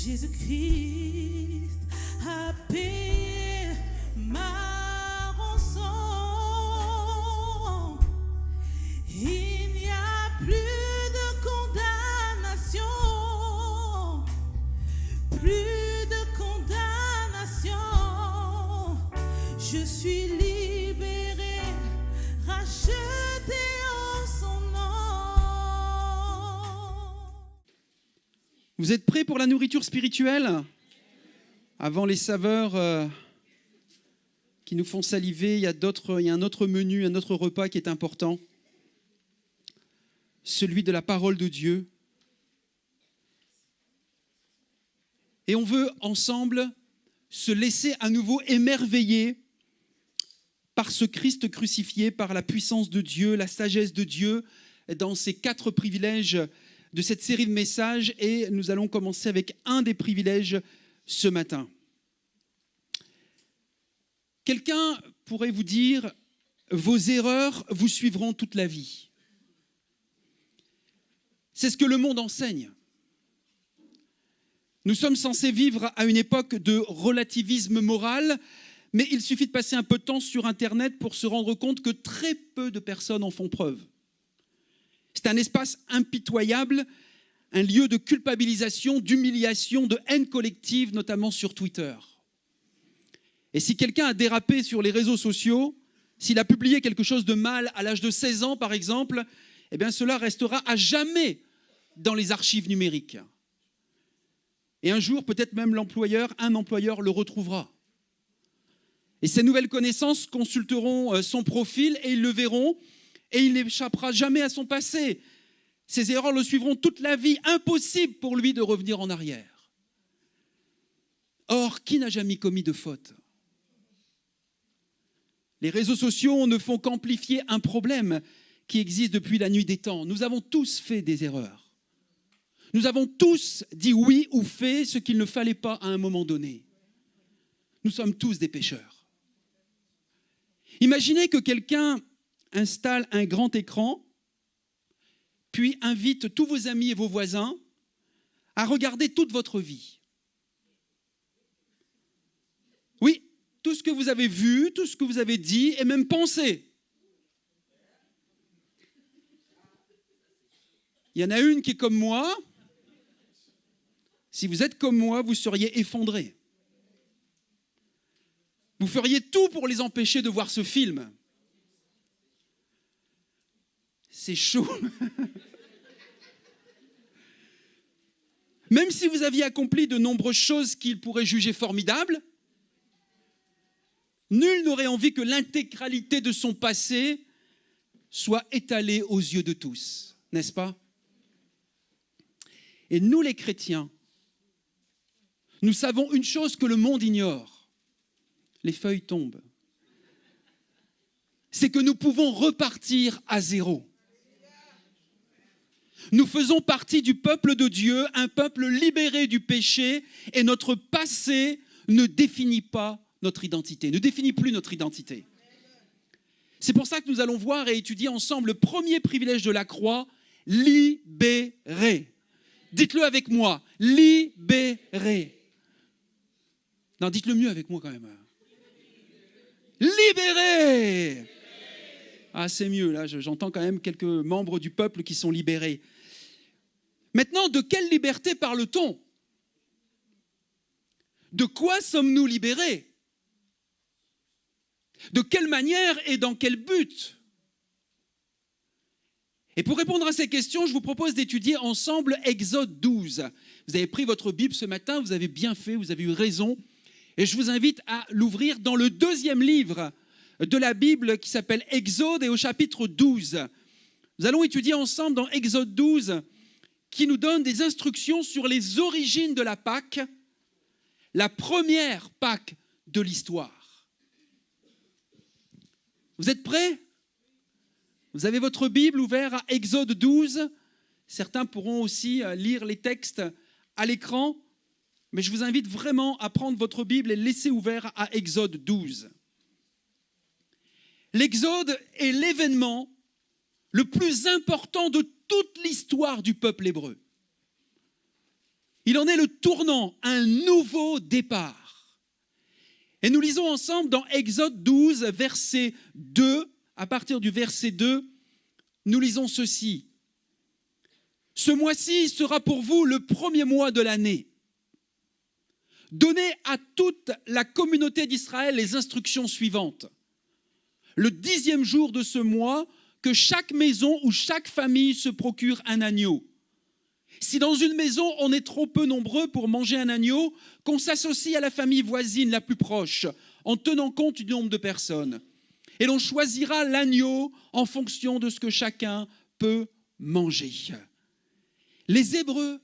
Jésus-Christ a payé ma rançon. Il n'y a plus de condamnation, plus de condamnation. Je suis libéré, racheté en son nom. Vous êtes prêts pour la nourriture spirituelle ? Avant les saveurs qui nous font saliver, il y a un autre menu, un autre repas qui est important. Celui de la parole de Dieu. Et on veut ensemble se laisser à nouveau émerveiller par ce Christ crucifié, par la puissance de Dieu, la sagesse de Dieu, dans ces 4 privilèges de cette série de messages. Et nous allons commencer avec un des privilèges ce matin. Quelqu'un pourrait vous dire, vos erreurs vous suivront toute la vie. C'est ce que le monde enseigne. Nous sommes censés vivre à une époque de relativisme moral, mais il suffit de passer un peu de temps sur Internet pour se rendre compte que très peu de personnes en font preuve. C'est un espace impitoyable, un lieu de culpabilisation, d'humiliation, de haine collective, notamment sur Twitter. Et si quelqu'un a dérapé sur les réseaux sociaux, s'il a publié quelque chose de mal à l'âge de 16 ans, par exemple, eh bien cela restera à jamais dans les archives numériques. Et un jour, peut-être même un employeur le retrouvera. Et ces nouvelles connaissances consulteront son profil et ils le verront et il n'échappera jamais à son passé. Ces erreurs le suivront toute la vie, impossible pour lui de revenir en arrière. Or, qui n'a jamais commis de faute ? Les réseaux sociaux ne font qu'amplifier un problème qui existe depuis la nuit des temps. Nous avons tous fait des erreurs. Nous avons tous dit oui ou fait ce qu'il ne fallait pas à un moment donné. Nous sommes tous des pécheurs. Imaginez que quelqu'un installe un grand écran, puis invite tous vos amis et vos voisins à regarder toute votre vie. Oui, tout ce que vous avez vu, tout ce que vous avez dit et même pensé. Il y en a une qui est comme moi. Si vous êtes comme moi, vous seriez effondrés. Vous feriez tout pour les empêcher de voir ce film. C'est chaud. Même si vous aviez accompli de nombreuses choses qu'ils pourraient juger formidables, nul n'aurait envie que l'intégralité de son passé soit étalée aux yeux de tous, n'est-ce pas ? Et nous, les chrétiens, nous savons une chose que le monde ignore. Les feuilles tombent. C'est que nous pouvons repartir à zéro. Nous faisons partie du peuple de Dieu, un peuple libéré du péché, et notre passé ne définit pas notre identité, ne définit plus notre identité. C'est pour ça que nous allons voir et étudier ensemble le premier privilège de la croix, libéré. Dites-le avec moi, libéré. Non, dites-le mieux avec moi quand même. Libéré. Ah, c'est mieux, là, j'entends quand même quelques membres du peuple qui sont libérés. Maintenant, de quelle liberté parle-t-on ? De quoi sommes-nous libérés ? De quelle manière et dans quel but ? Et pour répondre à ces questions, je vous propose d'étudier ensemble Exode 12. Vous avez pris votre Bible ce matin, vous avez bien fait, vous avez eu raison. Et je vous invite à l'ouvrir dans le 2e livre de la Bible qui s'appelle Exode et au chapitre 12. Nous allons étudier ensemble dans Exode 12 qui nous donne des instructions sur les origines de la Pâque, la première Pâque de l'histoire. Vous êtes prêts ? Vous avez votre Bible ouverte à Exode 12. Certains pourront aussi lire les textes à l'écran. Mais je vous invite vraiment à prendre votre Bible et laisser ouvert à Exode 12. L'Exode est l'événement le plus important de toute l'histoire du peuple hébreu. Il en est le tournant, un nouveau départ. Et nous lisons ensemble dans Exode 12, verset 2, à partir du verset 2, nous lisons ceci. « Ce mois-ci sera pour vous le premier mois de l'année. Donnez à toute la communauté d'Israël les instructions suivantes. Le 10e jour de ce mois, que chaque maison ou chaque famille se procure un agneau. Si dans une maison, on est trop peu nombreux pour manger un agneau, qu'on s'associe à la famille voisine la plus proche, en tenant compte du nombre de personnes. Et l'on choisira l'agneau en fonction de ce que chacun peut manger. » Les Hébreux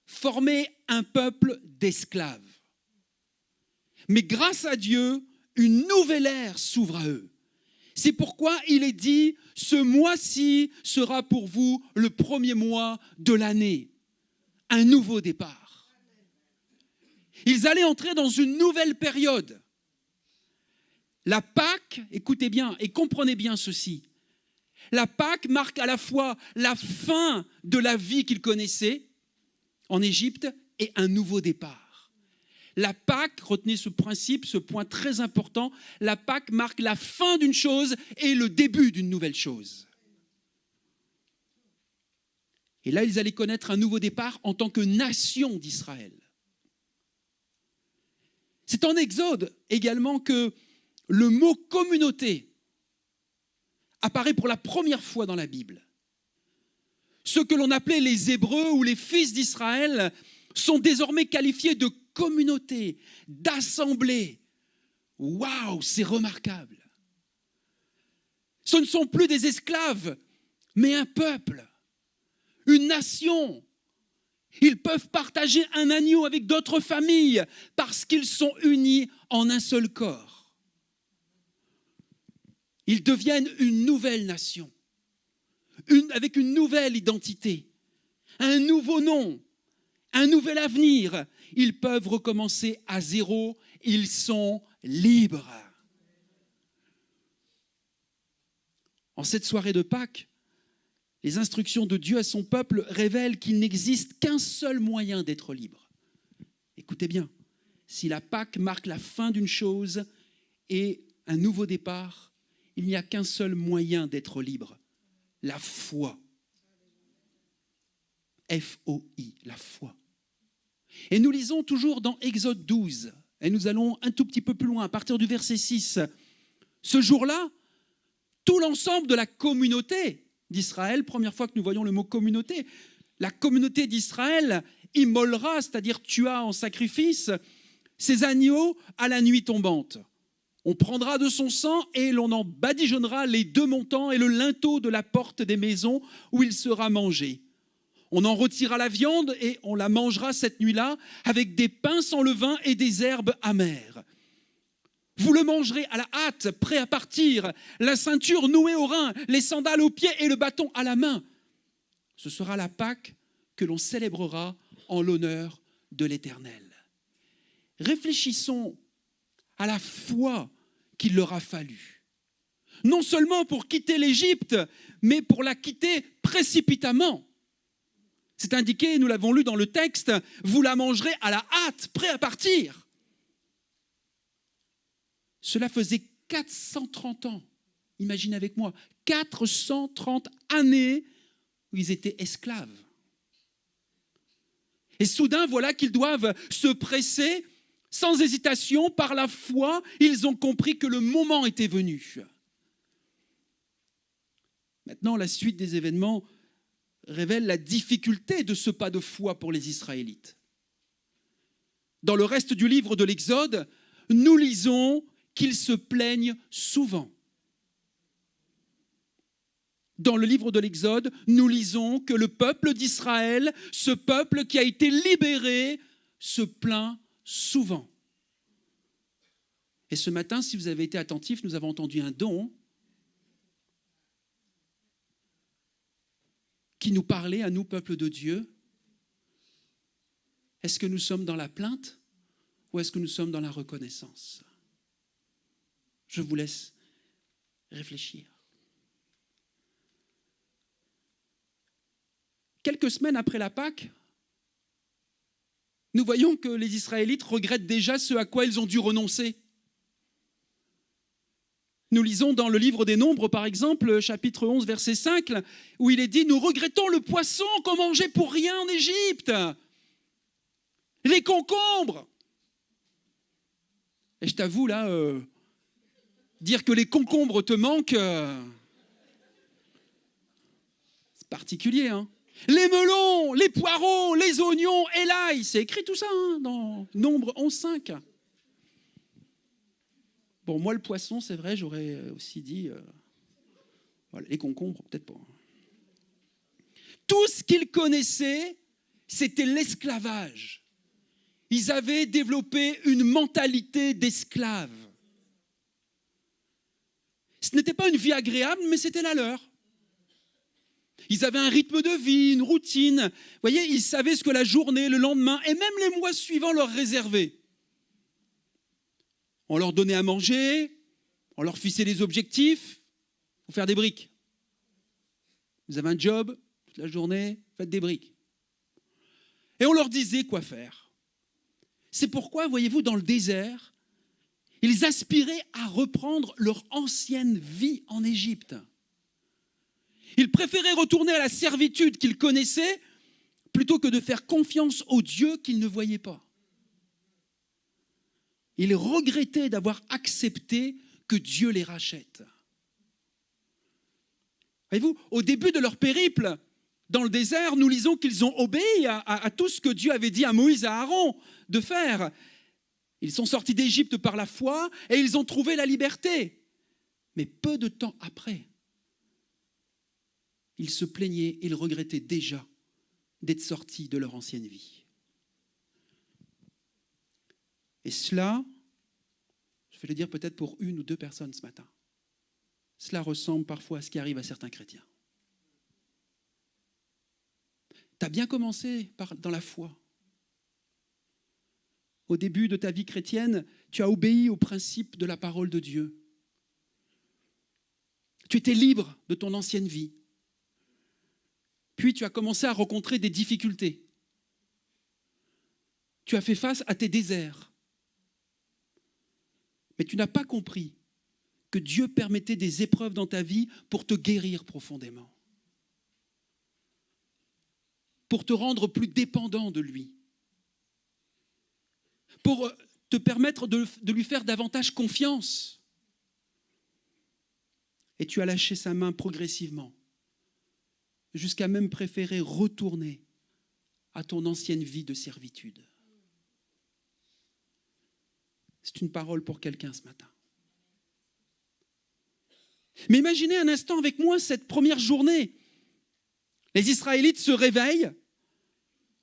formaient un peuple d'esclaves. Mais grâce à Dieu, une nouvelle ère s'ouvre à eux. C'est pourquoi il est dit, ce mois-ci sera pour vous le premier mois de l'année. Un nouveau départ. Ils allaient entrer dans une nouvelle période. La Pâque, écoutez bien et comprenez bien ceci. La Pâque marque à la fois la fin de la vie qu'ils connaissaient en Égypte et un nouveau départ. La Pâque, retenez ce principe, ce point très important, la Pâque marque la fin d'une chose et le début d'une nouvelle chose. Et là, ils allaient connaître un nouveau départ en tant que nation d'Israël. C'est en Exode également que le mot communauté apparaît pour la première fois dans la Bible. Ceux que l'on appelait les Hébreux ou les fils d'Israël sont désormais qualifiés de communauté, d'assemblée. Waouh, c'est remarquable. Ce ne sont plus des esclaves, mais un peuple, une nation. Ils peuvent partager un agneau avec d'autres familles parce qu'ils sont unis en un seul corps. Ils deviennent une nouvelle nation, avec une nouvelle identité, un nouveau nom, un nouvel avenir. Ils peuvent recommencer à zéro, ils sont libres. En cette soirée de Pâques, les instructions de Dieu à son peuple révèlent qu'il n'existe qu'un seul moyen d'être libre. Écoutez bien, si la Pâque marque la fin d'une chose et un nouveau départ, il n'y a qu'un seul moyen d'être libre, la foi. F-O-I, la foi. Et nous lisons toujours dans Exode 12, et nous allons un tout petit peu plus loin, à partir du verset 6. Ce jour-là, tout l'ensemble de la communauté d'Israël, première fois que nous voyons le mot communauté, la communauté d'Israël immolera, c'est-à-dire tuera en sacrifice, ses agneaux à la nuit tombante. On prendra de son sang et l'on en badigeonnera les deux montants et le linteau de la porte des maisons où il sera mangé. On en retirera la viande et on la mangera cette nuit-là avec des pains sans levain et des herbes amères. Vous le mangerez à la hâte, prêt à partir, la ceinture nouée au rein, les sandales aux pieds et le bâton à la main. Ce sera la Pâque que l'on célébrera en l'honneur de l'Éternel. Réfléchissons à la foi qu'il leur a fallu. Non seulement pour quitter l'Égypte, mais pour la quitter précipitamment. C'est indiqué, nous l'avons lu dans le texte, vous la mangerez à la hâte, prêt à partir. Cela faisait 430 ans, imaginez avec moi, 430 années où ils étaient esclaves. Et soudain, voilà qu'ils doivent se presser sans hésitation, par la foi, ils ont compris que le moment était venu. Maintenant, la suite des événements révèle la difficulté de ce pas de foi pour les Israélites. Dans le reste du livre de l'Exode, nous lisons qu'ils se plaignent souvent. Dans le livre de l'Exode, nous lisons que le peuple d'Israël, ce peuple qui a été libéré, se plaint souvent. Et ce matin, si vous avez été attentifs, nous avons entendu un don qui nous parlait à nous, peuple de Dieu. Est-ce que nous sommes dans la plainte ou est-ce que nous sommes dans la reconnaissance? Je vous laisse réfléchir. Quelques semaines après la Pâque, nous voyons que les Israélites regrettent déjà ce à quoi ils ont dû renoncer. Nous lisons dans le livre des Nombres, par exemple, chapitre 11, verset 5, où il est dit « Nous regrettons le poisson qu'on mangeait pour rien en Égypte, les concombres !» Et je t'avoue, là, dire que les concombres te manquent, c'est particulier, hein. Les melons, les poireaux, les oignons et l'ail, c'est écrit tout ça dans Nombre 11, 5. Bon, moi, le poisson, c'est vrai, j'aurais aussi dit... voilà, les concombres, peut-être pas. Tout ce qu'ils connaissaient, c'était l'esclavage. Ils avaient développé une mentalité d'esclave. Ce n'était pas une vie agréable, mais c'était la leur. Ils avaient un rythme de vie, une routine. Vous voyez, ils savaient ce que la journée, le lendemain et même les mois suivants leur réservaient. On leur donnait à manger, on leur fixait des objectifs, pour faire des briques. Vous avez un job, toute la journée, faites des briques. Et on leur disait quoi faire. C'est pourquoi, voyez-vous, dans le désert, ils aspiraient à reprendre leur ancienne vie en Égypte. Ils préféraient retourner à la servitude qu'ils connaissaient plutôt que de faire confiance au Dieu qu'ils ne voyaient pas. Ils regrettaient d'avoir accepté que Dieu les rachète. Voyez-vous, au début de leur périple, dans le désert, nous lisons qu'ils ont obéi à tout ce que Dieu avait dit à Moïse et à Aaron de faire. Ils sont sortis d'Égypte par la foi et ils ont trouvé la liberté. Mais peu de temps après, ils se plaignaient, ils regrettaient déjà d'être sortis de leur ancienne vie. Et cela, je vais le dire peut-être pour une ou deux personnes ce matin, cela ressemble parfois à ce qui arrive à certains chrétiens. Tu as bien commencé dans la foi. Au début de ta vie chrétienne, tu as obéi aux principes de la parole de Dieu. Tu étais libre de ton ancienne vie. Puis tu as commencé à rencontrer des difficultés. Tu as fait face à tes déserts. Mais tu n'as pas compris que Dieu permettait des épreuves dans ta vie pour te guérir profondément, pour te rendre plus dépendant de lui, pour te permettre de lui faire davantage confiance. Et tu as lâché sa main progressivement, jusqu'à même préférer retourner à ton ancienne vie de servitude. C'est une parole pour quelqu'un ce matin. Mais imaginez un instant avec moi cette première journée. Les Israélites se réveillent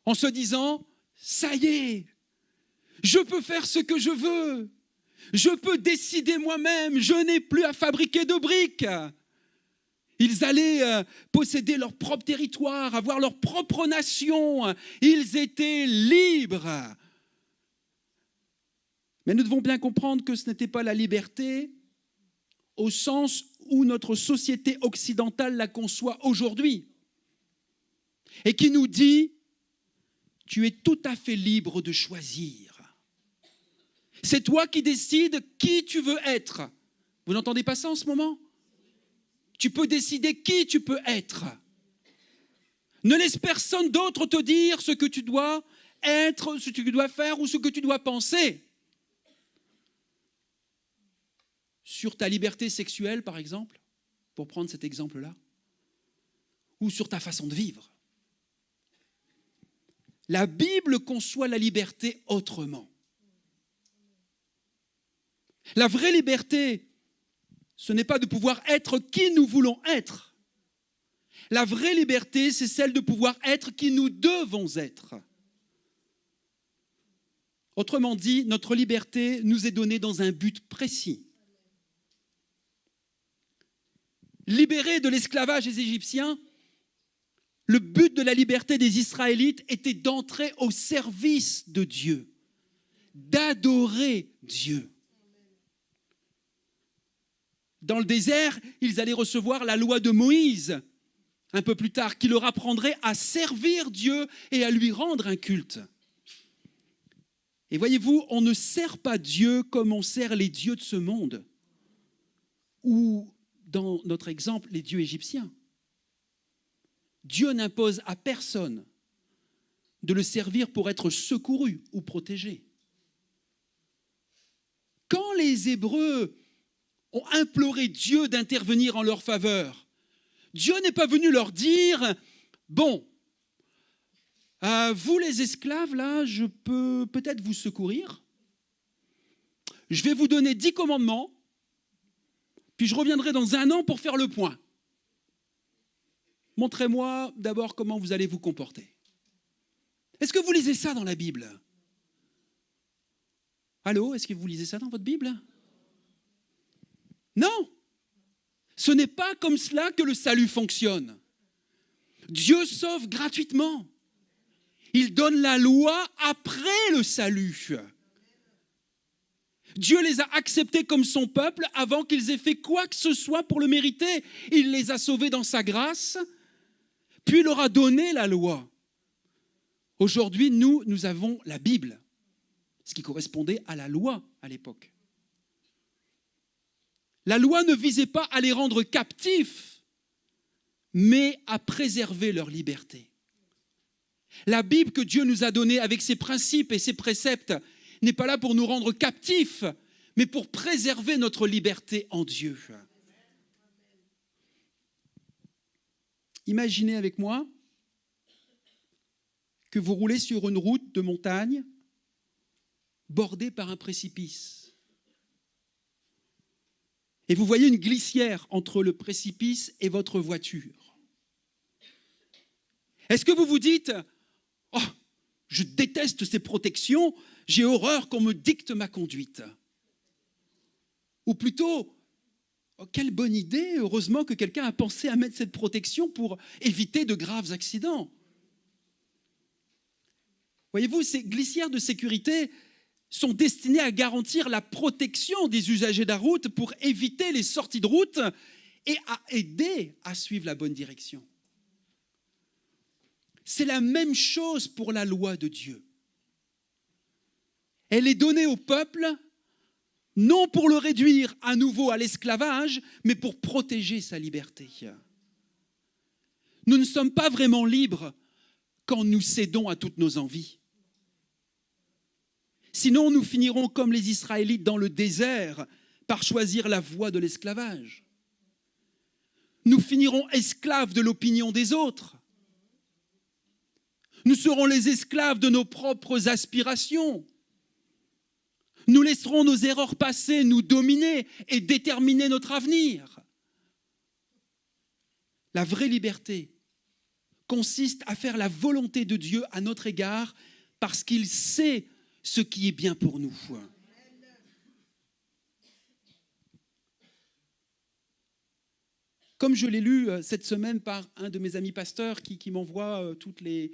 en se disant « Ça y est, je peux faire ce que je veux. Je peux décider moi-même. Je n'ai plus à fabriquer de briques. » Ils allaient posséder leur propre territoire, avoir leur propre nation. Ils étaient libres. Mais nous devons bien comprendre que ce n'était pas la liberté au sens où notre société occidentale la conçoit aujourd'hui. Et qui nous dit, tu es tout à fait libre de choisir. C'est toi qui décides qui tu veux être. Vous n'entendez pas ça en ce moment ? Tu peux décider qui tu peux être. Ne laisse personne d'autre te dire ce que tu dois être, ce que tu dois faire ou ce que tu dois penser. Sur ta liberté sexuelle, par exemple, pour prendre cet exemple-là, ou sur ta façon de vivre. La Bible conçoit la liberté autrement. La vraie liberté, ce n'est pas de pouvoir être qui nous voulons être. La vraie liberté, c'est celle de pouvoir être qui nous devons être. Autrement dit, notre liberté nous est donnée dans un but précis. Libérés de l'esclavage des Égyptiens, le but de la liberté des Israélites était d'entrer au service de Dieu, d'adorer Dieu. Dans le désert, ils allaient recevoir la loi de Moïse, un peu plus tard, qui leur apprendrait à servir Dieu et à lui rendre un culte. Et voyez-vous, on ne sert pas Dieu comme on sert les dieux de ce monde, ou dans notre exemple, les dieux égyptiens. Dieu n'impose à personne de le servir pour être secouru ou protégé. Quand les Hébreux ont imploré Dieu d'intervenir en leur faveur, Dieu n'est pas venu leur dire « Bon, vous les esclaves, là, je peux peut-être vous secourir. Je vais vous donner 10 commandements, puis je reviendrai dans 1 an pour faire le point. Montrez-moi d'abord comment vous allez vous comporter. » Est-ce que vous lisez ça dans la Bible? Allô, est-ce que vous lisez ça dans votre Bible? Non, ce n'est pas comme cela que le salut fonctionne. Dieu sauve gratuitement. Il donne la loi après le salut. Dieu les a acceptés comme son peuple avant qu'ils aient fait quoi que ce soit pour le mériter. Il les a sauvés dans sa grâce, puis il leur a donné la loi. Aujourd'hui, nous avons la Bible, ce qui correspondait à la loi à l'époque. La loi ne visait pas à les rendre captifs, mais à préserver leur liberté. La Bible que Dieu nous a donnée avec ses principes et ses préceptes n'est pas là pour nous rendre captifs, mais pour préserver notre liberté en Dieu. Imaginez avec moi que vous roulez sur une route de montagne bordée par un précipice. Et vous voyez une glissière entre le précipice et votre voiture. Est-ce que vous vous dites « Oh, je déteste ces protections, j'ai horreur qu'on me dicte ma conduite ». Ou plutôt « Oh, quelle bonne idée, heureusement que quelqu'un a pensé à mettre cette protection pour éviter de graves accidents ». Voyez-vous, ces glissières de sécurité sont destinées à garantir la protection des usagers de la route pour éviter les sorties de route et à aider à suivre la bonne direction. C'est la même chose pour la loi de Dieu. Elle est donnée au peuple, non pour le réduire à nouveau à l'esclavage, mais pour protéger sa liberté. Nous ne sommes pas vraiment libres quand nous cédons à toutes nos envies. Sinon, nous finirons comme les Israélites dans le désert par choisir la voie de l'esclavage. Nous finirons esclaves de l'opinion des autres. Nous serons les esclaves de nos propres aspirations. Nous laisserons nos erreurs passées nous dominer et déterminer notre avenir. La vraie liberté consiste à faire la volonté de Dieu à notre égard parce qu'il sait ce qui est bien pour nous. Comme je l'ai lu cette semaine par un de mes amis pasteurs qui m'envoie toutes les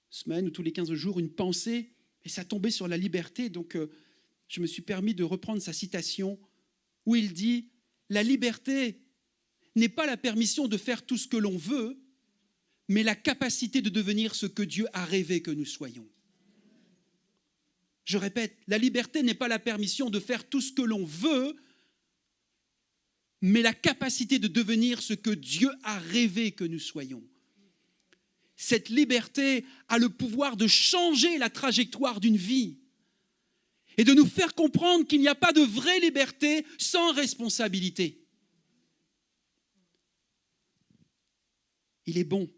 semaines ou tous les 15 jours une pensée, et ça tombait sur la liberté, donc je me suis permis de reprendre sa citation où il dit « La liberté n'est pas la permission de faire tout ce que l'on veut, mais la capacité de devenir ce que Dieu a rêvé que nous soyons. » Je répète, la liberté n'est pas la permission de faire tout ce que l'on veut, mais la capacité de devenir ce que Dieu a rêvé que nous soyons. Cette liberté a le pouvoir de changer la trajectoire d'une vie et de nous faire comprendre qu'il n'y a pas de vraie liberté sans responsabilité. Il est bon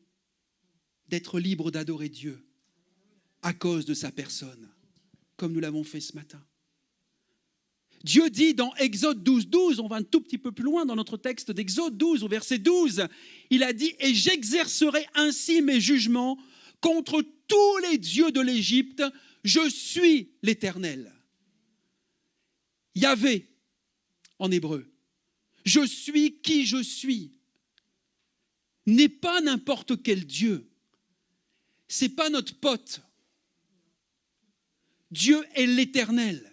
d'être libre d'adorer Dieu à cause de sa personne, comme nous l'avons fait ce matin. Dieu dit dans Exode 12, 12, on va un tout petit peu plus loin dans notre texte d'Exode 12, au verset 12, il a dit « Et j'exercerai ainsi mes jugements contre tous les dieux de l'Égypte, je suis l'Éternel. » Yahvé, en hébreu, je suis qui je suis, n'est pas n'importe quel Dieu, c'est pas notre pote. Dieu est l'Éternel.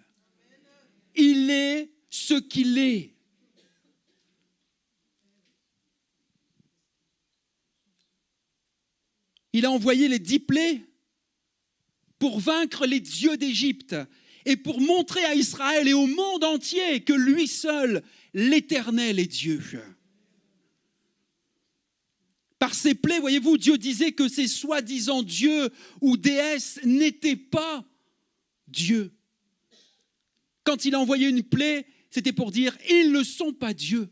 Il est ce qu'il est. Il a envoyé les 10 plaies pour vaincre les dieux d'Égypte et pour montrer à Israël et au monde entier que lui seul, l'Éternel, est Dieu. Par ses plaies, voyez-vous, Dieu disait que ces soi-disant dieux ou déesses n'étaient pas Dieu. Quand il a envoyé une plaie, c'était pour dire « ils ne sont pas Dieu ».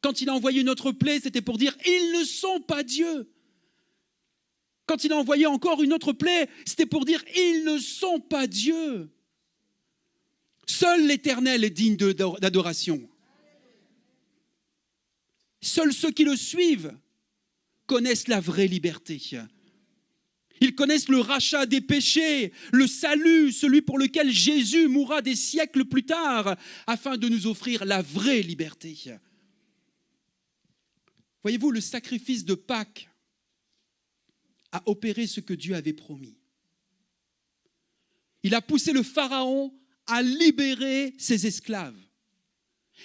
Quand il a envoyé une autre plaie, c'était pour dire « ils ne sont pas Dieu ». Quand il a envoyé encore une autre plaie, c'était pour dire « ils ne sont pas Dieu ». Seul l'Éternel est digne d'adoration. Seuls ceux qui le suivent connaissent la vraie liberté. Ils connaissent le rachat des péchés, le salut, celui pour lequel Jésus mourra des siècles plus tard, afin de nous offrir la vraie liberté. Voyez-vous, le sacrifice de Pâques a opéré ce que Dieu avait promis. Il a poussé le Pharaon à libérer ses esclaves.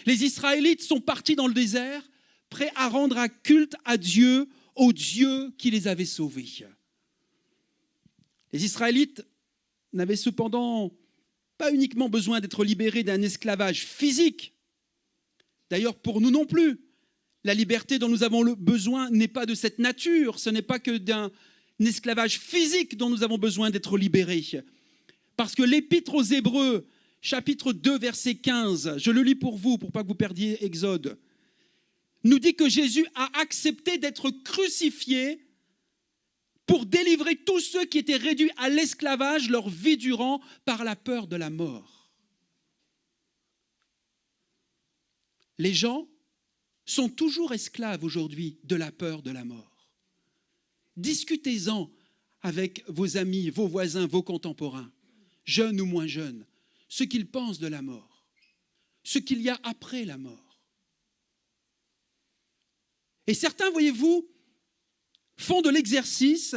Les Israélites sont partis dans le désert, prêts à rendre un culte à Dieu, au Dieu qui les avait sauvés. Les Israélites n'avaient cependant pas uniquement besoin d'être libérés d'un esclavage physique. D'ailleurs, pour nous non plus, la liberté dont nous avons besoin n'est pas de cette nature, ce n'est pas que d'un esclavage physique dont nous avons besoin d'être libérés. Parce que l'Épître aux Hébreux, chapitre 2, verset 15, je le lis pour vous, pour pas que vous perdiez Exode, nous dit que Jésus a accepté d'être crucifié pour délivrer tous ceux qui étaient réduits à l'esclavage leur vie durant par la peur de la mort. Les gens sont toujours esclaves aujourd'hui de la peur de la mort. Discutez-en avec vos amis, vos voisins, vos contemporains, jeunes ou moins jeunes, ce qu'ils pensent de la mort, ce qu'il y a après la mort. Et certains, voyez-vous, font de l'exercice,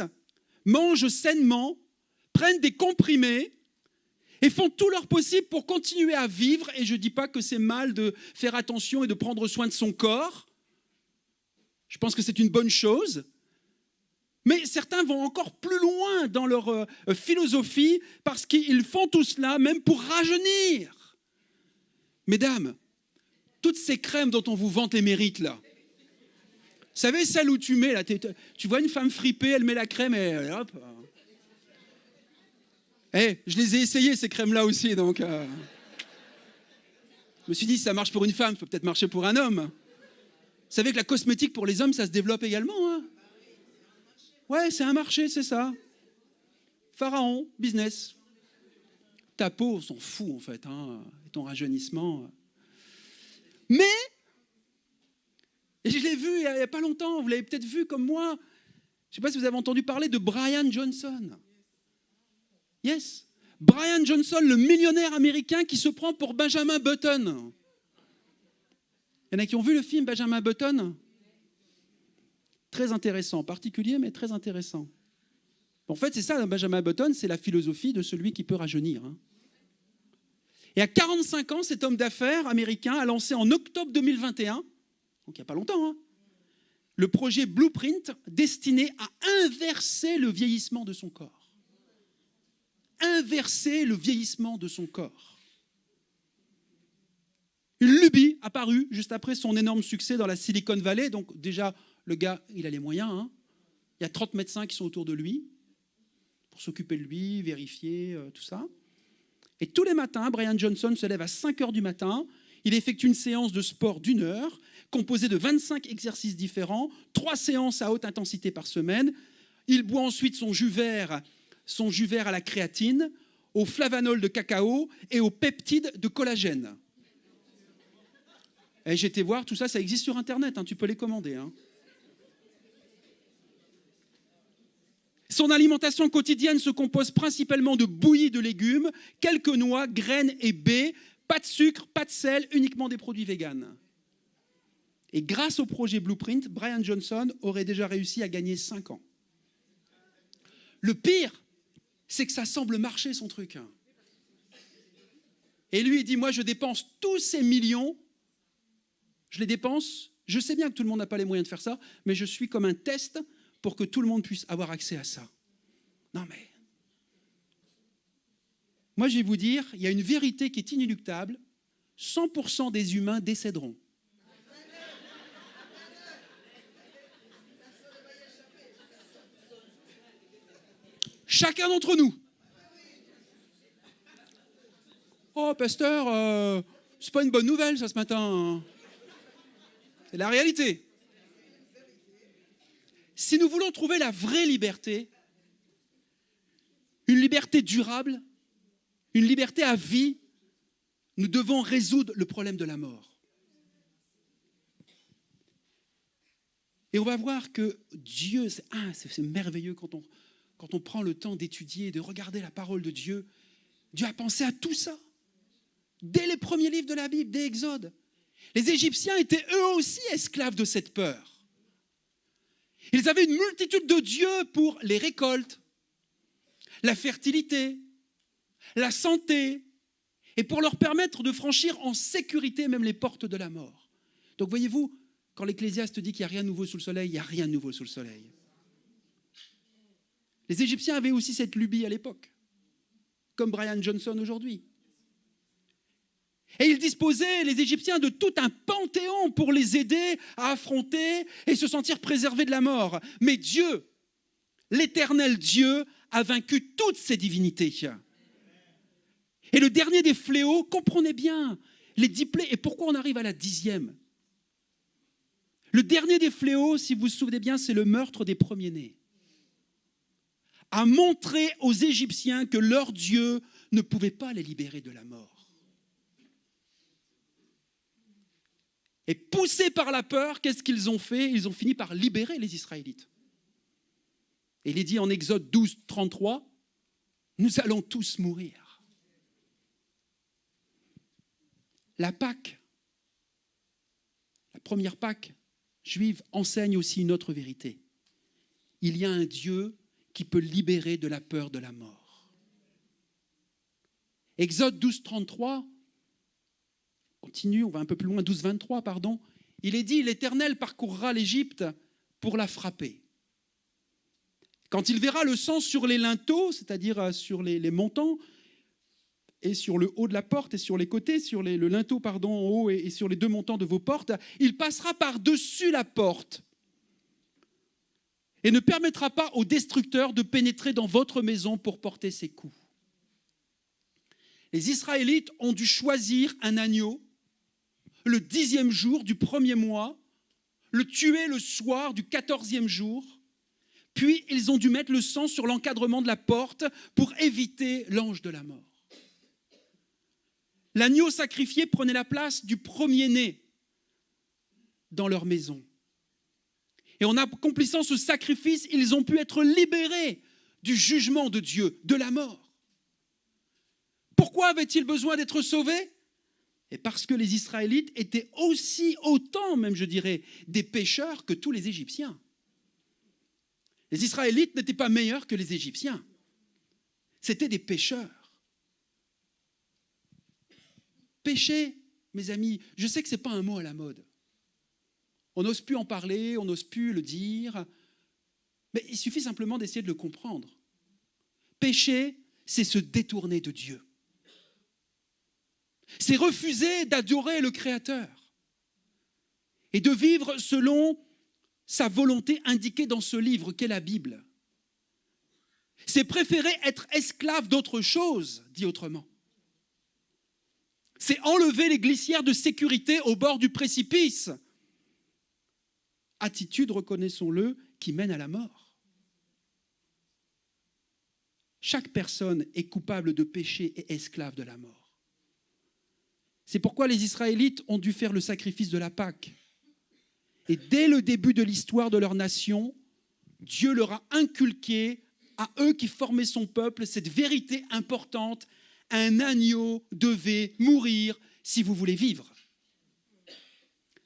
mangent sainement, prennent des comprimés et font tout leur possible pour continuer à vivre. Et je ne dis pas que c'est mal de faire attention et de prendre soin de son corps. Je pense que c'est une bonne chose. Mais certains vont encore plus loin dans leur philosophie parce qu'ils font tout cela même pour rajeunir. Mesdames, toutes ces crèmes dont on vous vante les mérites là, vous savez, celle où tu mets, là, tu vois une femme fripée, elle met la crème et hop. Je les ai essayées, ces crèmes-là aussi. Donc, je me suis dit, si ça marche pour une femme, ça peut peut-être marcher pour un homme. Vous savez que la cosmétique pour les hommes, ça se développe également. Hein, ouais, c'est un marché, c'est ça. Pharaon, business. Ta peau, on s'en fout en fait, hein, et ton rajeunissement. Mais... et je l'ai vu il n'y a pas longtemps, vous l'avez peut-être vu comme moi. Je ne sais pas si vous avez entendu parler de Brian Johnson. Yes. Brian Johnson, le millionnaire américain qui se prend pour Benjamin Button. Il y en a qui ont vu le film Benjamin Button? Très intéressant, particulier mais très intéressant. En fait, c'est ça, Benjamin Button, c'est la philosophie de celui qui peut rajeunir. Hein. Et à 45 ans, cet homme d'affaires américain a lancé en octobre 2021, donc il n'y a pas longtemps, hein, le projet Blueprint destiné à inverser le vieillissement de son corps. Inverser le vieillissement de son corps. Une lubie apparue juste après son énorme succès dans la Silicon Valley. Donc déjà, le gars, il a les moyens. Hein. Il y a 30 médecins qui sont autour de lui pour s'occuper de lui, vérifier, tout ça. Et tous les matins, Brian Johnson se lève à 5 heures du matin. Il effectue une séance de sport d'1 heure, composée de 25 exercices différents, 3 séances à haute intensité par semaine. Il boit ensuite son jus vert à la créatine, au flavanol de cacao et aux peptides de collagène. Et j'ai été voir, tout ça, ça existe sur Internet, hein, tu peux les commander. Hein. Son alimentation quotidienne se compose principalement de bouillies de légumes, quelques noix, graines et baies, pas de sucre, pas de sel, uniquement des produits véganes. Et grâce au projet Blueprint, Brian Johnson aurait déjà réussi à gagner 5 ans. Le pire, c'est que ça semble marcher son truc. Et lui, il dit, moi je dépense tous ces millions, je les dépense, je sais bien que tout le monde n'a pas les moyens de faire ça, mais je suis comme un test pour que tout le monde puisse avoir accès à ça. Non mais, Moi, je vais vous dire, il y a une vérité qui est inéluctable. 100% des humains décéderont. Chacun d'entre nous. Oh, pasteur, c'est pas une bonne nouvelle, ça, ce matin. C'est la réalité. Si nous voulons trouver la vraie liberté, une liberté durable, une liberté à vie, nous devons résoudre le problème de la mort. Et on va voir que Dieu, c'est merveilleux quand on prend le temps d'étudier, de regarder la parole de Dieu. Dieu a pensé à tout ça. Dès les premiers livres de la Bible, dès Exode. Les Égyptiens étaient eux aussi esclaves de cette peur. Ils avaient une multitude de dieux pour les récoltes, la fertilité, la santé, et pour leur permettre de franchir en sécurité même les portes de la mort. Donc voyez-vous, quand l'Ecclésiaste dit qu'il n'y a rien de nouveau sous le soleil, il n'y a rien de nouveau sous le soleil. Les Égyptiens avaient aussi cette lubie à l'époque, comme Brian Johnson aujourd'hui. Et ils disposaient, les Égyptiens, de tout un panthéon pour les aider à affronter et se sentir préservés de la mort. Mais Dieu, l'Éternel Dieu, a vaincu toutes ces divinités. Et le dernier des fléaux, comprenez bien, les 10 plaies, et pourquoi on arrive à la 10e? Le dernier des fléaux, si vous vous souvenez bien, c'est le meurtre des premiers-nés. A montré aux Égyptiens que leur Dieu ne pouvait pas les libérer de la mort. Et poussés par la peur, qu'est-ce qu'ils ont fait? Ils ont fini par libérer les Israélites. Et il est dit en Exode 12, 33, nous allons tous mourir. La Pâque, la première Pâque juive, enseigne aussi une autre vérité. Il y a un Dieu qui peut libérer de la peur de la mort. Exode 12, 33, continue, on va un peu plus loin, 12, 23, pardon. Il est dit, l'Éternel parcourra l'Égypte pour la frapper. Quand il verra le sang sur les linteaux, c'est-à-dire sur les montants, et sur le haut de la porte et sur les côtés, sur le linteau en haut et sur les 2 montants de vos portes, il passera par-dessus la porte et ne permettra pas au destructeur de pénétrer dans votre maison pour porter ses coups. Les Israélites ont dû choisir un agneau le 10e jour du 1er mois, le tuer le soir du 14e jour, puis ils ont dû mettre le sang sur l'encadrement de la porte pour éviter l'ange de la mort. L'agneau sacrifié prenait la place du premier-né dans leur maison. Et en accomplissant ce sacrifice, ils ont pu être libérés du jugement de Dieu, de la mort. Pourquoi avaient-ils besoin d'être sauvés? Et parce que les Israélites étaient autant, même je dirais, des pécheurs que tous les Égyptiens. Les Israélites n'étaient pas meilleurs que les Égyptiens. C'étaient des pécheurs. Péché, mes amis, je sais que ce n'est pas un mot à la mode. On n'ose plus en parler, on n'ose plus le dire, mais il suffit simplement d'essayer de le comprendre. Péché, c'est se détourner de Dieu. C'est refuser d'adorer le Créateur et de vivre selon sa volonté indiquée dans ce livre qu'est la Bible. C'est préférer être esclave d'autre chose, dit autrement. C'est enlever les glissières de sécurité au bord du précipice. Attitude, reconnaissons-le, qui mène à la mort. Chaque personne est coupable de péché et esclave de la mort. C'est pourquoi les Israélites ont dû faire le sacrifice de la Pâque. Et dès le début de l'histoire de leur nation, Dieu leur a inculqué, à eux qui formaient son peuple, cette vérité importante: un agneau devait mourir si vous voulez vivre.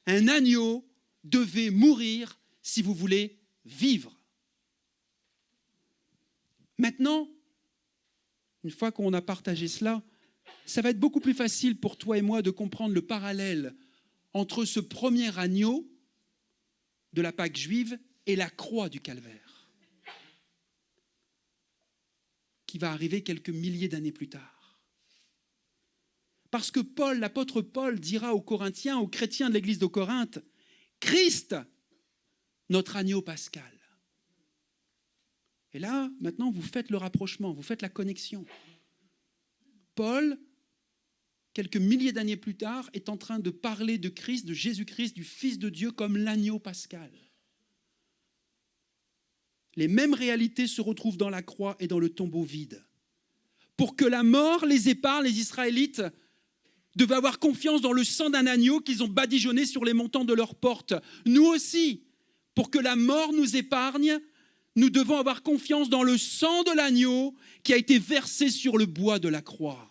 Un agneau devait mourir si vous voulez vivre. Maintenant, une fois qu'on a partagé cela, ça va être beaucoup plus facile pour toi et moi de comprendre le parallèle entre ce premier agneau de la Pâque juive et la croix du Calvaire, qui va arriver quelques milliers d'années plus tard. Parce que Paul, l'apôtre Paul, dira aux Corinthiens, aux chrétiens de l'église de Corinthe, Christ, notre agneau pascal. Et là, maintenant, vous faites le rapprochement, vous faites la connexion. Paul, quelques milliers d'années plus tard, est en train de parler de Christ, de Jésus-Christ, du Fils de Dieu, comme l'agneau pascal. Les mêmes réalités se retrouvent dans la croix et dans le tombeau vide. Pour que la mort les épargne, les Israélites devaient avoir confiance dans le sang d'un agneau qu'ils ont badigeonné sur les montants de leurs portes. Nous aussi, pour que la mort nous épargne, nous devons avoir confiance dans le sang de l'agneau qui a été versé sur le bois de la croix.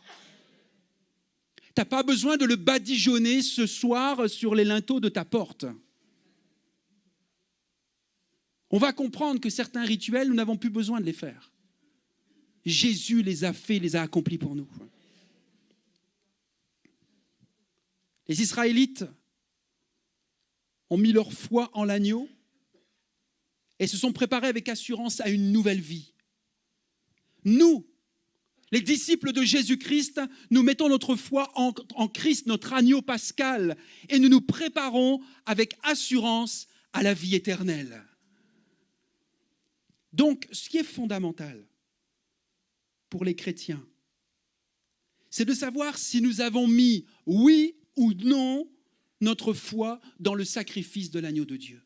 Tu n'as pas besoin de le badigeonner ce soir sur les linteaux de ta porte. On va comprendre que certains rituels, nous n'avons plus besoin de les faire. Jésus les a faits, les a accomplis pour nous. Les Israélites ont mis leur foi en l'agneau et se sont préparés avec assurance à une nouvelle vie. Nous, les disciples de Jésus-Christ, nous mettons notre foi en Christ, notre agneau pascal, et nous nous préparons avec assurance à la vie éternelle. Donc, ce qui est fondamental pour les chrétiens, c'est de savoir si nous avons mis, oui ou non, notre foi dans le sacrifice de l'agneau de Dieu.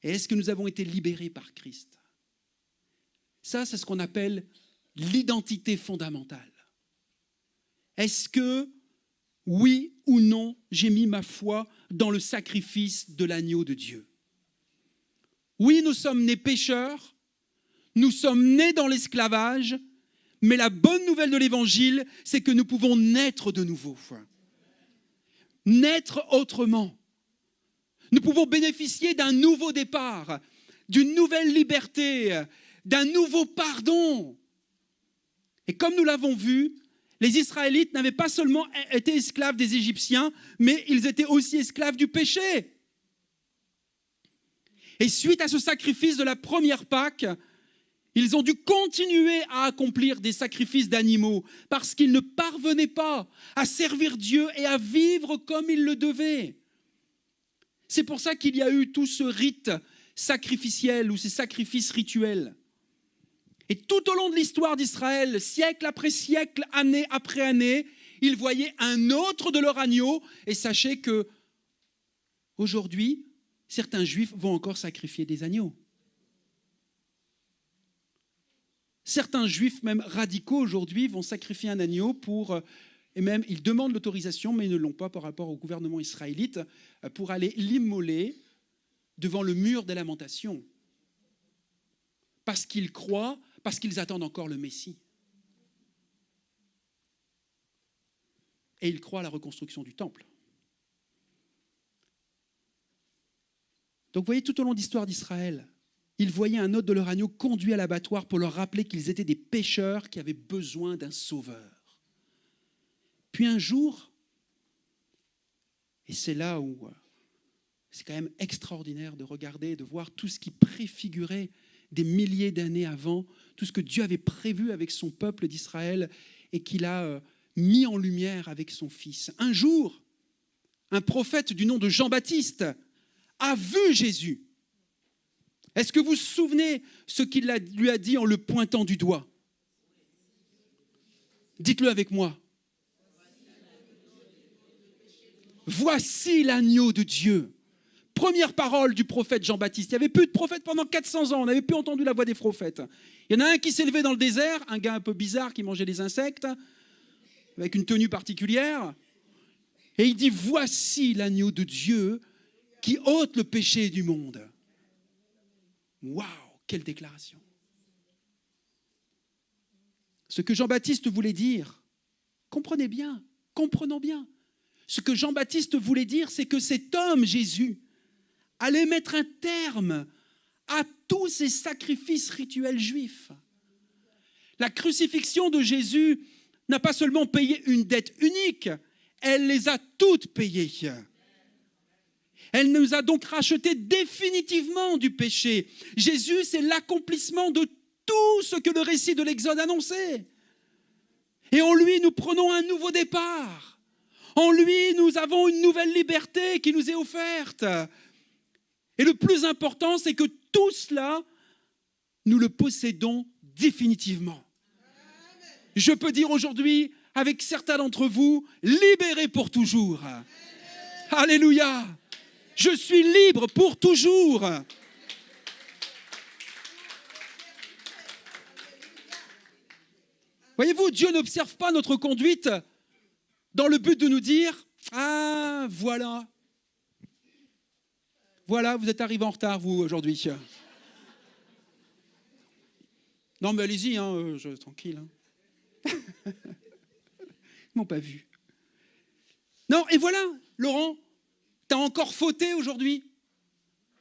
Et est-ce que nous avons été libérés par Christ? Ça, c'est ce qu'on appelle l'identité fondamentale. Est-ce que, oui ou non, j'ai mis ma foi dans le sacrifice de l'agneau de Dieu? Oui, nous sommes nés pécheurs, nous sommes nés dans l'esclavage, mais la bonne nouvelle de l'Évangile, c'est que nous pouvons naître de nouveau. Naître autrement. Nous pouvons bénéficier d'un nouveau départ, d'une nouvelle liberté, d'un nouveau pardon. Et comme nous l'avons vu, les Israélites n'avaient pas seulement été esclaves des Égyptiens, mais ils étaient aussi esclaves du péché. Et suite à ce sacrifice de la première Pâque, ils ont dû continuer à accomplir des sacrifices d'animaux parce qu'ils ne parvenaient pas à servir Dieu et à vivre comme ils le devaient. C'est pour ça qu'il y a eu tout ce rite sacrificiel ou ces sacrifices rituels. Et tout au long de l'histoire d'Israël, siècle après siècle, année après année, ils voyaient un autre de leur agneau. Et sachez que aujourd'hui, certains juifs vont encore sacrifier des agneaux. Certains juifs, même radicaux aujourd'hui, vont sacrifier un agneau et même ils demandent l'autorisation, mais ils ne l'ont pas par rapport au gouvernement israélite, pour aller l'immoler devant le mur des lamentations. Parce qu'ils croient, parce qu'ils attendent encore le Messie. Et ils croient à la reconstruction du temple. Donc vous voyez, tout au long de l'histoire d'Israël, ils voyaient un autre de leur agneau conduit à l'abattoir pour leur rappeler qu'ils étaient des pécheurs qui avaient besoin d'un sauveur. Puis un jour, et c'est là où c'est quand même extraordinaire de regarder, de voir tout ce qui préfigurait des milliers d'années avant, tout ce que Dieu avait prévu avec son peuple d'Israël et qu'il a mis en lumière avec son Fils. Un jour, un prophète du nom de Jean-Baptiste a vu Jésus. Est-ce que vous vous souvenez ce qu'il lui a dit en le pointant du doigt? Dites-le avec moi. Voici l'agneau de Dieu. Première parole du prophète Jean-Baptiste. Il n'y avait plus de prophète pendant 400 ans. On n'avait plus entendu la voix des prophètes. Il y en a un qui s'est levé dans le désert, un gars un peu bizarre qui mangeait des insectes, avec une tenue particulière. Et il dit, voici l'agneau de Dieu qui ôte le péché du monde. Waouh, quelle déclaration. Ce que Jean-Baptiste voulait dire, comprenez bien, comprenons bien. Ce que Jean-Baptiste voulait dire, c'est que cet homme, Jésus, allait mettre un terme à tous ces sacrifices rituels juifs. La crucifixion de Jésus n'a pas seulement payé une dette unique, elle les a toutes payées. Elle nous a donc racheté définitivement du péché. Jésus, c'est l'accomplissement de tout ce que le récit de l'Exode annonçait. Et en lui, nous prenons un nouveau départ. En lui, nous avons une nouvelle liberté qui nous est offerte. Et le plus important, c'est que tout cela, nous le possédons définitivement. Je peux dire aujourd'hui, avec certains d'entre vous, libérés pour toujours. Alléluia. Je suis libre pour toujours. Voyez-vous, Dieu n'observe pas notre conduite dans le but de nous dire « Ah, voilà, vous êtes arrivés en retard, vous, aujourd'hui. » Non, mais allez-y, tranquille. Ils m'ont pas vu. Non, et voilà, Laurent, tu as encore fauté aujourd'hui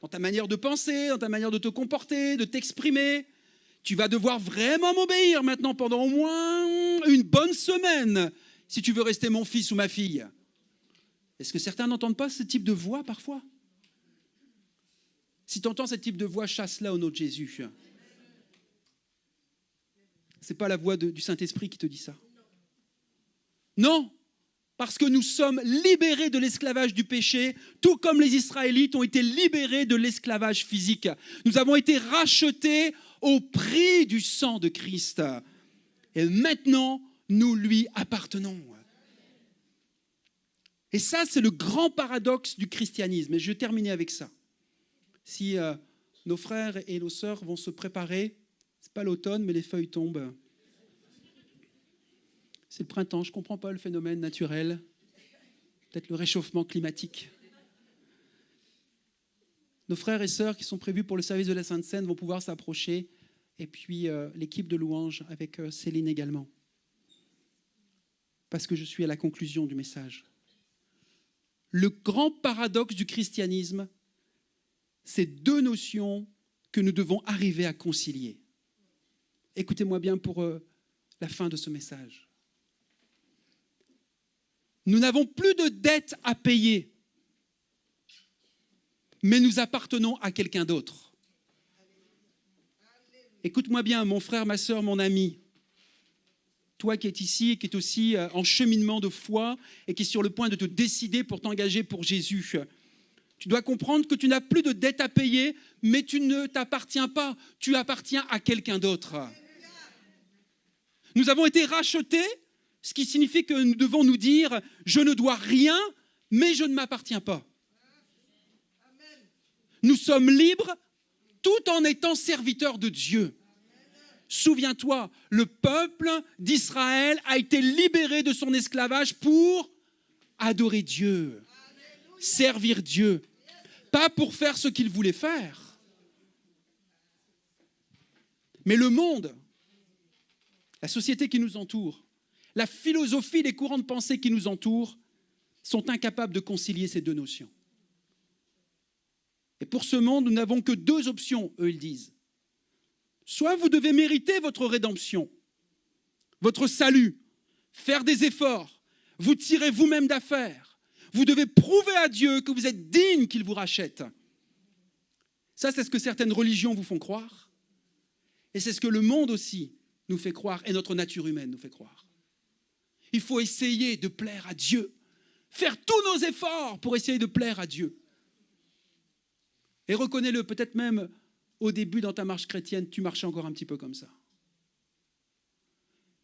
dans ta manière de penser, dans ta manière de te comporter, de t'exprimer. Tu vas devoir vraiment m'obéir maintenant pendant au moins une bonne semaine si tu veux rester mon fils ou ma fille. Est-ce que certains n'entendent pas ce type de voix parfois? Si tu entends ce type de voix, chasse-la au nom de Jésus. Ce n'est pas la voix du Saint-Esprit qui te dit ça. Non, parce que nous sommes libérés de l'esclavage du péché, tout comme les Israélites ont été libérés de l'esclavage physique. Nous avons été rachetés au prix du sang de Christ. Et maintenant, nous lui appartenons. Et ça, c'est le grand paradoxe du christianisme. Et je vais terminer avec ça. Si nos frères et nos sœurs vont se préparer, ce n'est pas l'automne, mais les feuilles tombent. C'est le printemps, je ne comprends pas le phénomène naturel. Peut-être le réchauffement climatique. Nos frères et sœurs qui sont prévus pour le service de la Sainte Seine vont pouvoir s'approcher. Et puis l'équipe de louanges avec Céline également. Parce que je suis à la conclusion du message. Le grand paradoxe du christianisme, c'est deux notions que nous devons arriver à concilier. Écoutez-moi bien pour la fin de ce message. Nous n'avons plus de dettes à payer, mais nous appartenons à quelqu'un d'autre. Écoute-moi bien, mon frère, ma sœur, mon ami. Toi qui es ici et qui es aussi en cheminement de foi et qui est sur le point de te décider pour t'engager pour Jésus. Tu dois comprendre que tu n'as plus de dette à payer, mais tu ne t'appartiens pas. Tu appartiens à quelqu'un d'autre. Nous avons été rachetés, ce qui signifie que nous devons nous dire « Je ne dois rien, mais je ne m'appartiens pas. » Nous sommes libres tout en étant serviteurs de Dieu. Souviens-toi, le peuple d'Israël a été libéré de son esclavage pour adorer Dieu, servir Dieu, pas pour faire ce qu'il voulait faire. Mais le monde, la société qui nous entoure, la philosophie, les courants de pensée qui nous entourent sont incapables de concilier ces deux notions. Et pour ce monde, nous n'avons que deux options, eux ils disent. Soit vous devez mériter votre rédemption, votre salut, faire des efforts, vous tirer vous-même d'affaire. Vous devez prouver à Dieu que vous êtes digne qu'il vous rachète. Ça, c'est ce que certaines religions vous font croire. Et c'est ce que le monde aussi nous fait croire, et notre nature humaine nous fait croire. Il faut essayer de plaire à Dieu, faire tous nos efforts pour essayer de plaire à Dieu. Et reconnais-le, peut-être même au début dans ta marche chrétienne, tu marchais encore un petit peu comme ça.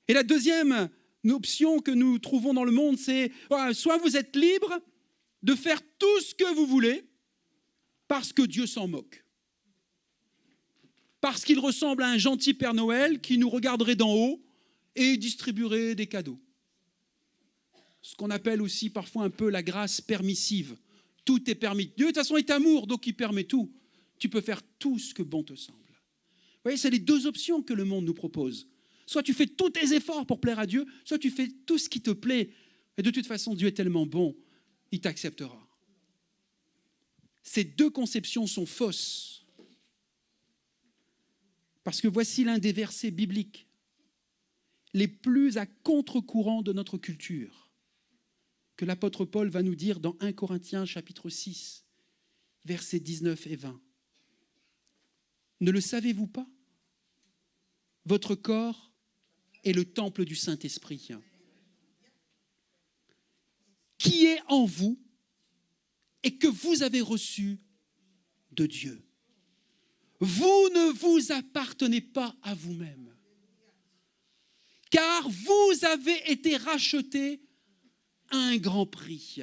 Et la deuxième option que nous trouvons dans le monde, c'est soit vous êtes libre de faire tout ce que vous voulez parce que Dieu s'en moque. Parce qu'il ressemble à un gentil Père Noël qui nous regarderait d'en haut et distribuerait des cadeaux. Ce qu'on appelle aussi parfois un peu la grâce permissive. Tout est permis. Dieu, de toute façon, est amour, donc il permet tout. Tu peux faire tout ce que bon te semble. Vous voyez, c'est les deux options que le monde nous propose. Soit tu fais tous tes efforts pour plaire à Dieu, soit tu fais tout ce qui te plaît. Et de toute façon, Dieu est tellement bon, il t'acceptera. Ces deux conceptions sont fausses. Parce que voici l'un des versets bibliques les plus à contre-courant de notre culture, que l'apôtre Paul va nous dire dans 1 Corinthiens chapitre 6, versets 19 et 20. Ne le savez-vous pas? Votre corps est le temple du Saint-Esprit, qui est en vous et que vous avez reçu de Dieu. Vous ne vous appartenez pas à vous-même, car vous avez été rachetés à un grand prix.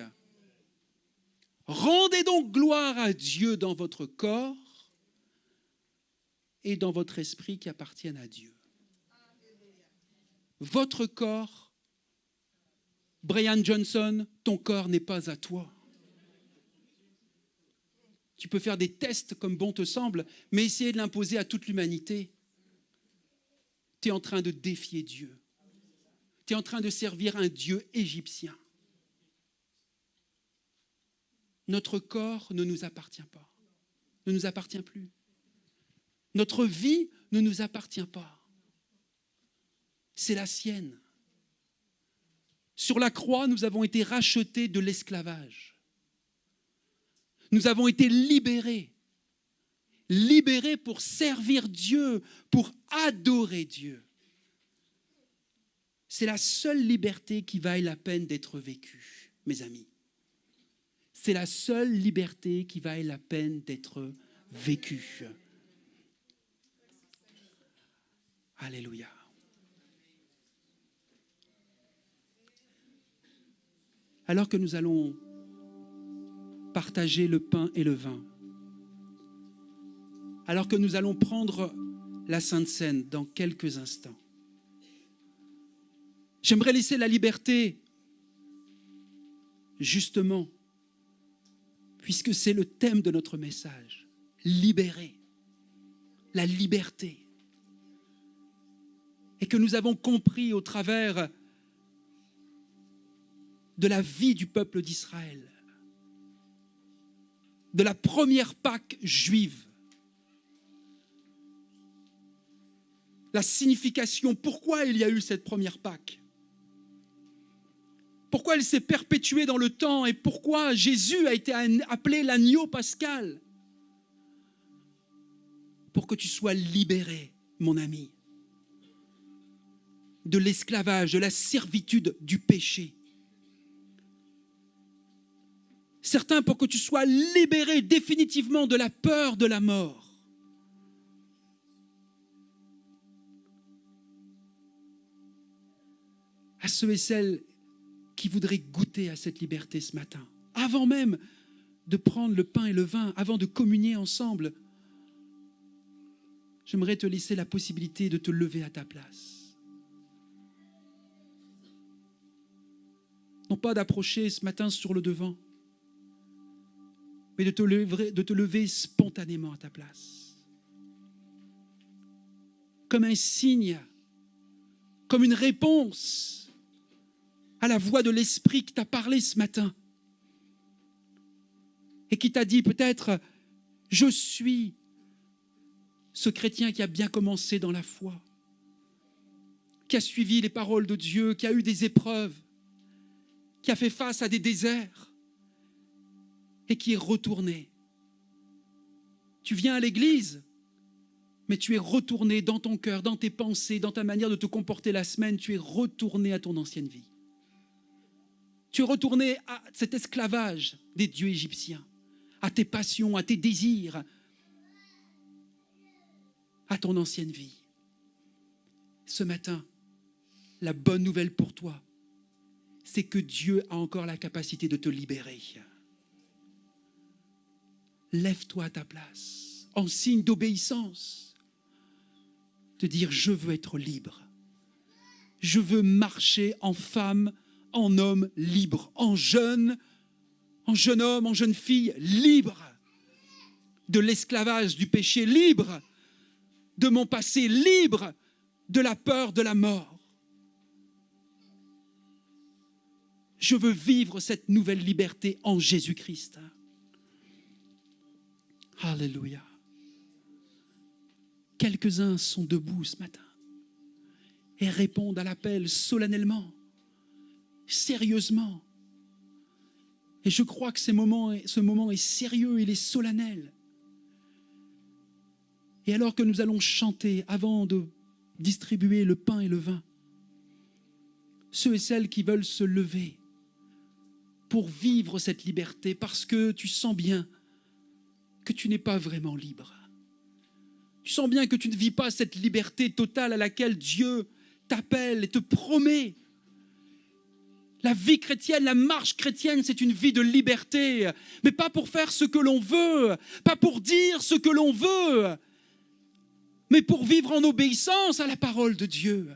Rendez donc gloire à Dieu dans votre corps et dans votre esprit qui appartiennent à Dieu. Votre corps, Brian Johnson, ton corps n'est pas à toi. Tu peux faire des tests comme bon te semble, mais essayer de l'imposer à toute l'humanité. Tu es en train de défier Dieu. Tu es en train de servir un Dieu égyptien. Notre corps ne nous appartient pas, ne nous appartient plus. Notre vie ne nous appartient pas. C'est la sienne. Sur la croix, nous avons été rachetés de l'esclavage. Nous avons été libérés pour servir Dieu, pour adorer Dieu. C'est la seule liberté qui vaille la peine d'être vécue, mes amis. C'est la seule liberté qui vaille la peine d'être vécue. Alléluia. Alors que nous allons partager le pain et le vin, alors que nous allons prendre la Sainte Seine dans quelques instants, j'aimerais laisser la liberté, justement, puisque c'est le thème de notre message, libérer, la liberté. Et que nous avons compris au travers de la vie du peuple d'Israël, de la première Pâque juive, la signification, pourquoi il y a eu cette première Pâque, pourquoi elle s'est perpétuée dans le temps et pourquoi Jésus a été appelé l'agneau pascal. Pour que tu sois libéré, mon ami, de l'esclavage, de la servitude du péché. Certains pour que tu sois libéré définitivement de la peur de la mort. À ceux et celles qui voudraient goûter à cette liberté ce matin, avant même de prendre le pain et le vin, avant de communier ensemble, j'aimerais te laisser la possibilité de te lever à ta place. Non pas d'approcher ce matin sur le devant, mais de te lever spontanément à ta place. Comme un signe, comme une réponse à la voix de l'Esprit qui t'a parlé ce matin et qui t'a dit peut-être « Je suis ce chrétien qui a bien commencé dans la foi, qui a suivi les paroles de Dieu, qui a eu des épreuves, qui a fait face à des déserts et qui est retourné. Tu viens à l'église, mais tu es retourné dans ton cœur, dans tes pensées, dans ta manière de te comporter la semaine, tu es retourné à ton ancienne vie. Tu es retourné à cet esclavage des dieux égyptiens, à tes passions, à tes désirs, à ton ancienne vie. Ce matin, la bonne nouvelle pour toi, c'est que Dieu a encore la capacité de te libérer. Lève-toi à ta place, en signe d'obéissance, de dire « Je veux être libre. Je veux marcher en femme, en homme libre, en jeune homme, en jeune fille libre de l'esclavage du péché, libre de mon passé, libre de la peur de la mort. Je veux vivre cette nouvelle liberté en Jésus-Christ. » Alléluia. Quelques-uns sont debout ce matin et répondent à l'appel solennellement, sérieusement. Et je crois que ce moment est sérieux, il est solennel. Et alors que nous allons chanter, avant de distribuer le pain et le vin, ceux et celles qui veulent se lever pour vivre cette liberté parce que tu sens bien que tu n'es pas vraiment libre. Tu sens bien que tu ne vis pas cette liberté totale à laquelle Dieu t'appelle et te promet. La vie chrétienne, la marche chrétienne, c'est une vie de liberté, mais pas pour faire ce que l'on veut, pas pour dire ce que l'on veut, mais pour vivre en obéissance à la parole de Dieu,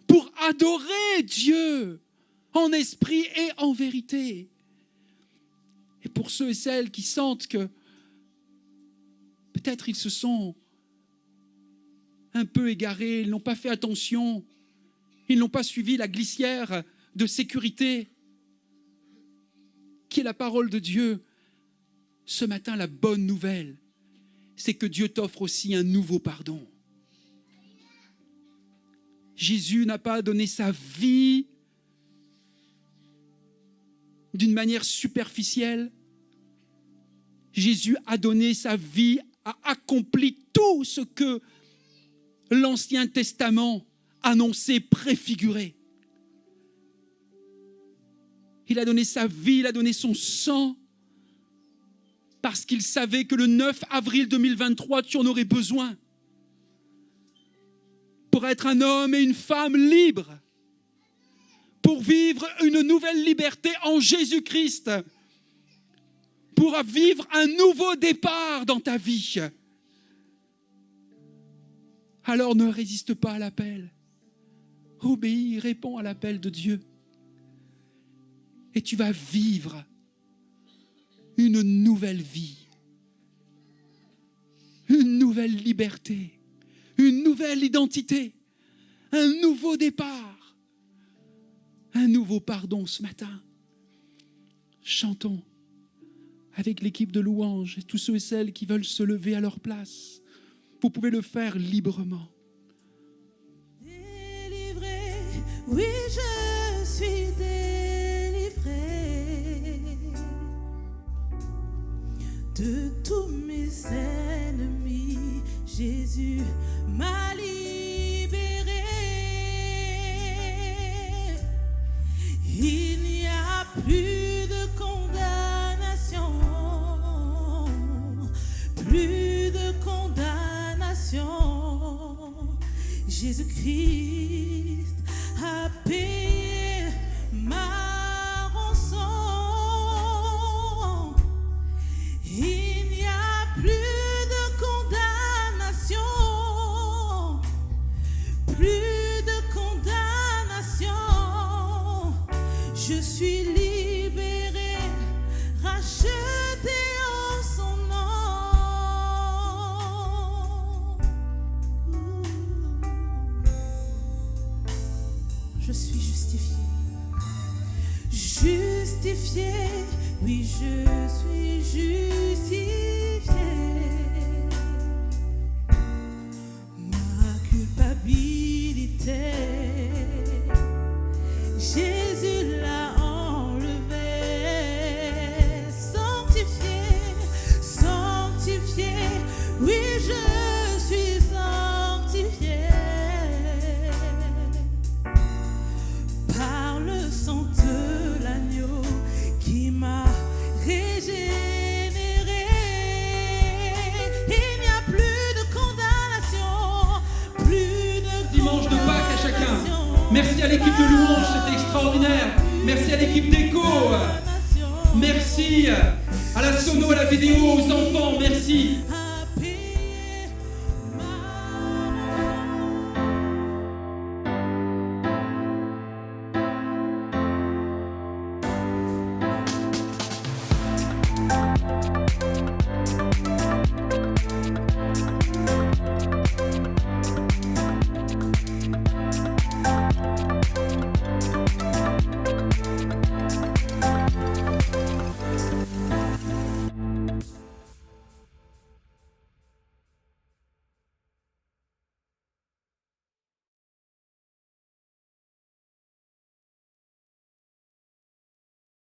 pour adorer Dieu en esprit et en vérité. Et pour ceux et celles qui sentent que peut-être ils se sont un peu égarés, ils n'ont pas fait attention, ils n'ont pas suivi la glissière de sécurité qui est la parole de Dieu. Ce matin, la bonne nouvelle, c'est que Dieu t'offre aussi un nouveau pardon. Jésus n'a pas donné sa vie d'une manière superficielle. Jésus a donné sa vie, a accompli tout ce que l'Ancien Testament annonçait, préfigurait. Il a donné sa vie, il a donné son sang, parce qu'il savait que le 9 avril 2023, tu en aurais besoin pour être un homme et une femme libres, pour vivre une nouvelle liberté en Jésus-Christ, pour vivre un nouveau départ dans ta vie. Alors ne résiste pas à l'appel. Obéis, réponds à l'appel de Dieu. Et tu vas vivre une nouvelle vie, une nouvelle liberté, une nouvelle identité, un nouveau départ, un nouveau pardon ce matin. Chantons avec l'équipe de louanges et tous ceux et celles qui veulent se lever à leur place. Vous pouvez le faire librement. Délivré, oui, je suis délivré de tous mes ennemis. Jésus m'a libéré. Il n'y a plus de condamnation, plus de condamnation. Jésus-Christ a payé ma rançon. Il n'y a plus de condamnation, plus de condamnation. Je suis libéré, racheté en son nom. Je suis justifié, justifié, oui, je suis justifié. Ma culpabilité, Jésus l'a enlevé. Sanctifié, sanctifié, oui, je suis sanctifié par le sang de l'agneau qui m'a régénéré. Il n'y a plus de condamnation, plus de Dimanche de Pâques à chacun. Merci à l'équipe de louanges, c'était extraordinaire. Merci à l'équipe d'écho. Merci à la sono, à la vidéo, aux enfants. Merci.